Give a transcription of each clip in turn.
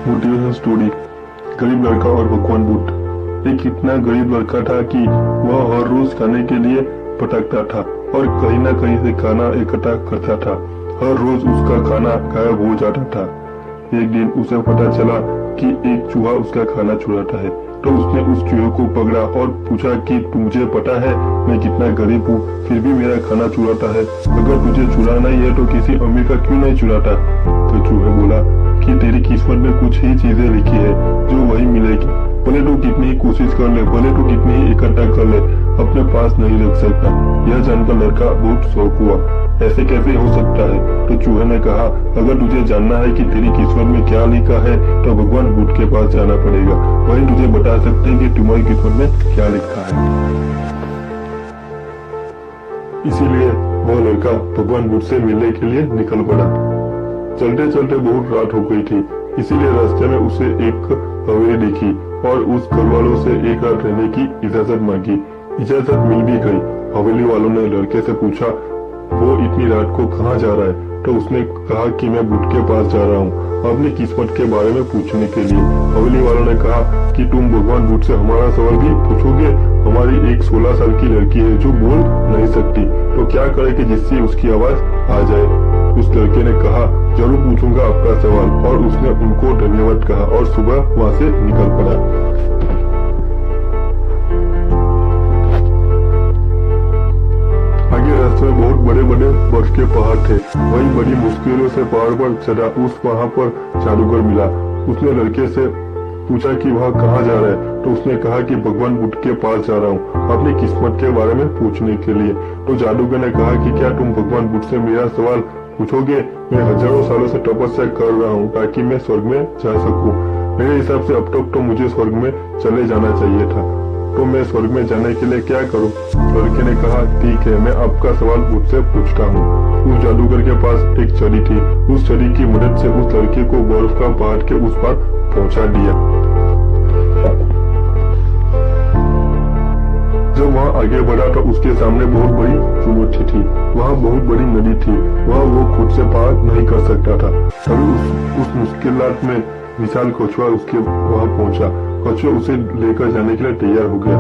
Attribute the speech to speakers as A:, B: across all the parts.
A: Motivational story. गरीब लड़का और भगवान बुद्ध। एक इतना गरीब लड़का था कि वह हर रोज खाने के लिए भटकता था और कहीं ना कहीं से खाना इकट्ठा करता था। हर रोज उसका खाना गायब हो जाता था। एक दिन उसे पता चला कि एक चूहा उसका खाना चुराता है, तो उसने उस चूहे को पकड़ा और पूछा कि तुझे पता है मैं कितना गरीब हूँ, फिर भी मेरा खाना चुराता है। अगर तुझे चुराना ही है तो किसी अमीर का क्यों नहीं चुराता? तो चूहे बोला कि तेरी किस्मत में कुछ ही चीजें लिखी है जो वही मिलेगी। भले तू कितनी ही कोशिश कर ले, भले तू कितनी ही इकट्ठा कर ले, अपने पास नहीं रख सकता। यह जानकर लड़का बहुत शौक हुआ। ऐसे कैसे हो सकता है? तो चूहे ने कहा, अगर तुझे जानना है कि तेरी किस्मत में क्या लिखा है तो भगवान बुद्ध के पास जाना पड़ेगा। वही तुझे बता सकते हैं कि तुम्हारी किस्मत में क्या लिखा है। इसीलिए वह लड़का भगवान बुद्ध से मिलने के लिए निकल पड़ा। चलते चलते बहुत रात हो गई थी, इसीलिए रास्ते में उसे एक हवेली दिखी और उस घर वालों से एक रात रहने की इजाजत मांगी। इजाजत मिल भी गई। हवेली वालों ने लड़के से पूछा वो इतनी रात को कहाँ जा रहा है? तो उसने कहा कि मैं बुद्ध के पास जा रहा हूँ अपनी किस्मत के बारे में पूछने के लिए। हवेली वालों ने कहा कि तुम भगवान बुद्ध से हमारा सवाल भी पूछोगे? हमारी एक 16 साल की लड़की है जो बोल नहीं सकती, तो क्या करे कि जिससे उसकी आवाज आ जाए? उस लड़के ने कहा जरूर पूछूंगा आपका सवाल, और उसने उनको धन्यवाद कहा और सुबह वहाँ से निकल पड़ा। आगे रास्ते में बहुत बड़े बड़े बर्फ के पहाड़ थे। वही बड़ी मुश्किलों से पहाड़ पर चढ़ा। वहाँ पर जादूगर मिला। उसने लड़के से पूछा कि वह कहाँ जा रहा है? तो उसने कहा कि भगवान बुद्ध के पास जा रहा हूँ अपनी किस्मत के बारे में पूछने के लिए। तो जादूगर ने कहा कि क्या तुम भगवान बुद्ध से मेरा सवाल पूछोगे? मैं हजारों सालों से तपस्या कर रहा हूँ ताकि मैं स्वर्ग में जा सकूँ। मेरे हिसाब से अब तक तो मुझे स्वर्ग में चले जाना चाहिए था, तो मैं स्वर्ग में जाने के लिए क्या करूं? लड़के ने कहा ठीक है, मैं आपका सवाल मुझसे पूछता हूँ। उस जादूगर के पास एक छड़ी थी। उस छड़ी की मदद से उस लड़के को बर्फ का पहाड़ के उस पार पहुंचा दिया। जब वहाँ आगे बढ़ा तो उसके सामने बहुत बड़ी चुनौती थी। वहाँ बहुत बड़ी नदी थी। वहाँ वो खुद से पार नहीं कर सकता था। तभी उस मुश्किलात में विशाल कछुआ उसके वहाँ पहुंचा। कछुआ उसे लेकर जाने के लिए तैयार हो गया।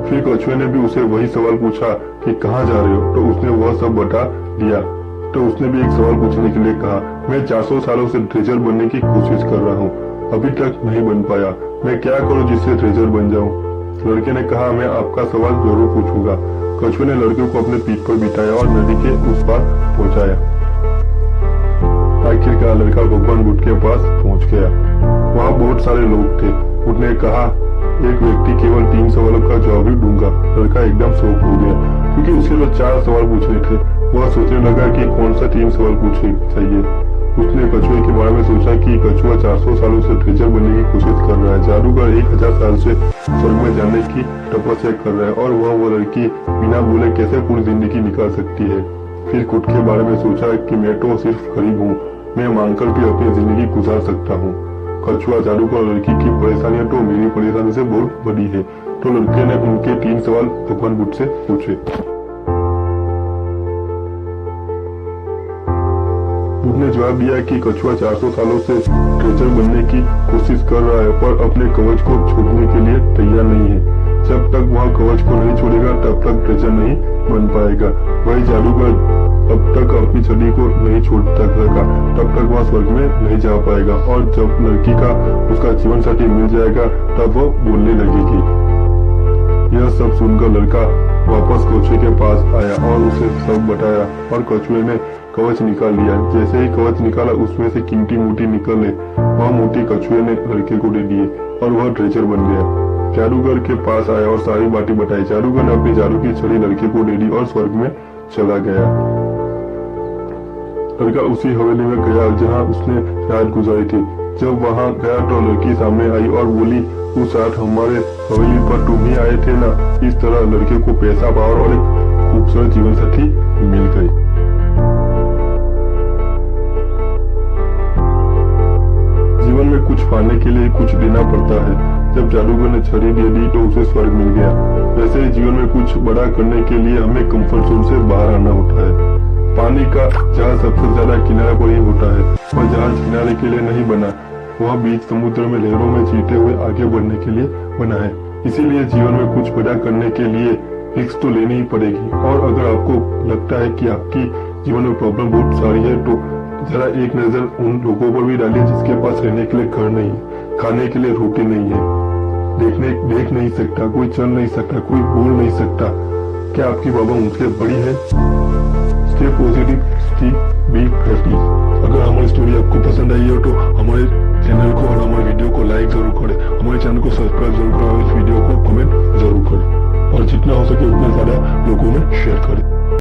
A: फिर कछुए ने भी उसे वही सवाल पूछा कि कहाँ जा रहे हो? तो उसने वह सब बता दिया। तो उसने भी एक सवाल पूछने के लिए कहा, मैं 400 सालों से ट्रेजर बनने की कोशिश कर रहा हूँ, अभी तक नहीं बन पाया। मैं क्या करूँ जिससे ट्रेजर बन जाऊँ? लड़के ने कहा मैं आपका सवाल जरूर पूछूंगा। कछुए ने लड़के को अपने पीठ पर बिठाया और नदी के उस पार पहुंचाया। आखिरकार लड़का भगवान बुद्ध के पास पहुंच गया। वहाँ बहुत सारे लोग थे। उसने कहा एक व्यक्ति केवल 3 सवालों का जवाब ही दूंगा। लड़का एकदम शौक हो गया क्योंकि उसे तो 4 सवाल पूछने थे। वह सोचने लगा कि कौन सा 3 सवाल पूछने चाहिए। उसने कछुए के बारे में सोचा कि कछुआ 400 सालों से ट्रेजर बनने की कोशिश कर रहा है। जादूगर 1000 साल से स्वर्ग में जाने की तपस्या कर रहा है, और वो लड़की बिना बोले कैसे पूरी जिंदगी निकाल सकती है। फिर खुद के बारे में सोचा कि मैं तो सिर्फ गरीब हूँ, मैं मांगकर भी अपनी जिंदगी गुजार सकता हूँ। कछुआ जादूगर लड़की की परेशानियां तो मेरी परेशानी से बहुत बड़ी है। तो लड़के ने उनके 3 सवाल भगवान बुद्ध से पूछे। बुद्ध ने जवाब दिया कि कछुआ 400 सालों से ट्रेजर बनने की कोशिश कर रहा है, पर अपने कवच को छोड़ने के लिए तैयार नहीं है। जब तक वह कवच को नहीं छोड़ेगा तब तक ट्रेजर नहीं बन पाएगा। वही जादूगर अब तक अपनी छड़ी को नहीं छोड़ सका, तब तक वह स्वर्ग में नहीं जा पाएगा। और जब लड़की का उसका जीवन साथी मिल जाएगा तब वह बोलने लगेगी। यह सब सुनकर लड़का वापस कछुए के पास आया और उसे सब बताया, और कछुए ने कवच निकाल लिया। जैसे ही कवच निकाला उसमें से कीमती मोती निकले। वह मोती कछुए ने लड़के को दे दिए और वह ट्रेजर बन गया। जादूगर के पास आया और सारी बातें बताई। जादूगर ने अपनी जादू की छड़ी लड़के को दे दी और स्वर्ग में चला गया। लड़का उसी हवेली में गया जहाँ उसने रात गुजारी थी। जब वहाँ गया तो लड़की सामने आई और बोली, उस रात हमारे हवेली पर तुम ही आए थे ना? इस तरह लड़के को पैसा, पावर और एक खूबसूरत जीवन साथी मिल गई। जीवन में कुछ पाने के लिए कुछ देना पड़ता है। जब जादूगर ने छड़ी दे दी तो उसे स्वर्ग मिल गया। वैसे ही जीवन में कुछ बड़ा करने के लिए हमें कंफर्ट जोन से बाहर आना होता है। पानी का जहाज सबसे ज्यादा किनारे पर ही होता है और जहाज किनारे के लिए नहीं बना, वह बीच समुद्र में लहरों में चीते हुए आगे बढ़ने के लिए बना है। इसीलिए जीवन में कुछ बड़ा करने के लिए रिस्क तो लेनी ही पड़ेगी। और अगर आपको लगता है कि आपकी जीवन में प्रॉब्लम बहुत सारी है तो जरा एक नजर उन लोगों पर भी डालिए जिसके पास रहने के लिए घर नहीं है, खाने के लिए रोटी नहीं है, देख नहीं सकता, कोई चल नहीं सकता, कोई बोल नहीं सकता। क्या आपकी बाबा उनसे बड़ी है? Stay positive, stay be happy. अगर हमारी स्टोरी आपको पसंद आई हो तो हमारे चैनल को और हमारे वीडियो को लाइक जरूर करें, हमारे चैनल को सब्सक्राइब जरूर करें और इस वीडियो को कमेंट जरूर करें और जितना हो सके उतना ज्यादा लोगों में शेयर करें।